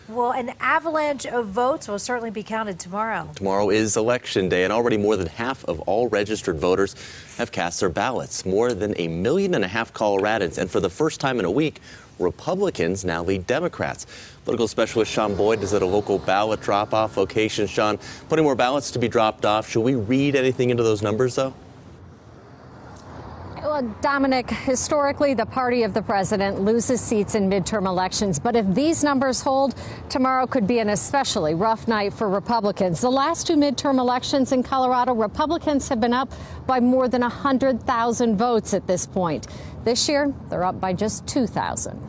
Well, an avalanche of votes will certainly be counted tomorrow. Tomorrow is Election Day, and already more than half of all registered voters have cast their ballots. More than 1.5 million Coloradans, and for the first time in a week, Republicans now lead Democrats. Political specialist Sean Boyd is at a local ballot drop-off location. Sean, plenty more ballots to be dropped off. Should we read anything into those numbers, though? Well, Dominic, historically, the party of the president loses seats in midterm elections. But if these numbers hold, tomorrow could be an especially rough night for Republicans. The last two midterm elections in Colorado, Republicans have been up by more than 100,000 votes at this point. This year, they're up by just 2,000.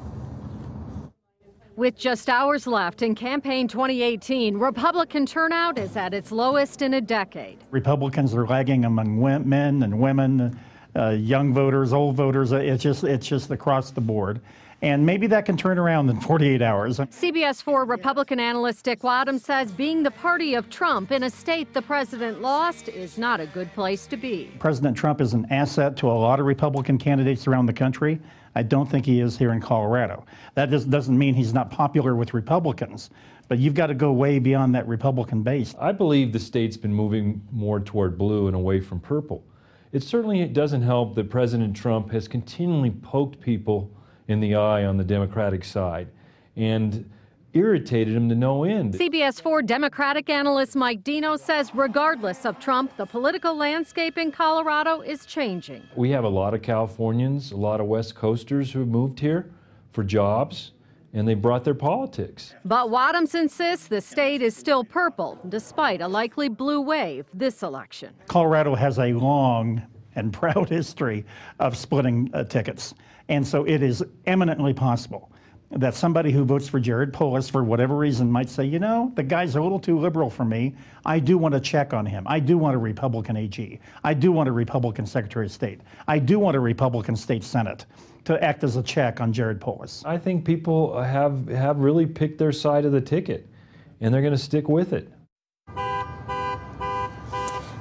With just hours left in campaign 2018, Republican turnout is at its lowest in a decade. Republicans are lagging among men and women. Young voters, old voters, it's just across the board. And maybe that can turn around in 48 hours. CBS 4 Republican analyst Dick Wadham says being the party of Trump in a state the president lost is not a good place to be. President Trump is an asset to a lot of Republican candidates around the country. I don't think he is here in Colorado. That doesn't mean he's not popular with Republicans, but you've got to go way beyond that Republican base. I believe the state's been moving more toward blue and away from purple. It certainly doesn't help that President Trump has continually poked people in the eye on the Democratic side and irritated him to no end. CBS 4 Democratic analyst Mike Dino says regardless of Trump, the political landscape in Colorado is changing. We have a lot of Californians, a lot of West Coasters who have moved here for jobs, and they brought their politics. But Wadhams insists the state is still purple, despite a likely blue wave this election. Colorado has a long and proud history of splitting tickets. And so it is eminently possible that somebody who votes for Jared Polis for whatever reason might say, you know, the guy's a little too liberal for me. I do want to check on him. I do want a Republican AG. I do want a Republican Secretary of State. I do want a Republican State Senate to act as a check on Jared Polis. I think people have really picked their side of the ticket, and they're going to stick with it.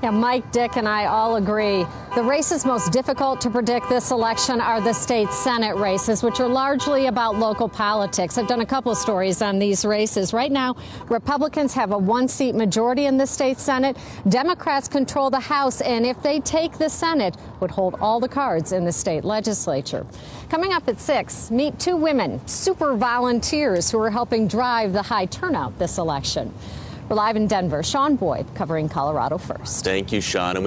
Yeah, Mike, Dick, and I all agree. The races most difficult to predict this election are the state Senate races, which are largely about local politics. I've done a couple of stories on these races. Right now, Republicans have a one-seat majority in the state Senate. Democrats control the House, and if they take the Senate, would hold all the cards in the state legislature. Coming up at 6, meet two women, super volunteers who are helping drive the high turnout this election. We're live in Denver. Sean Boyd covering Colorado First. Thank you, Sean.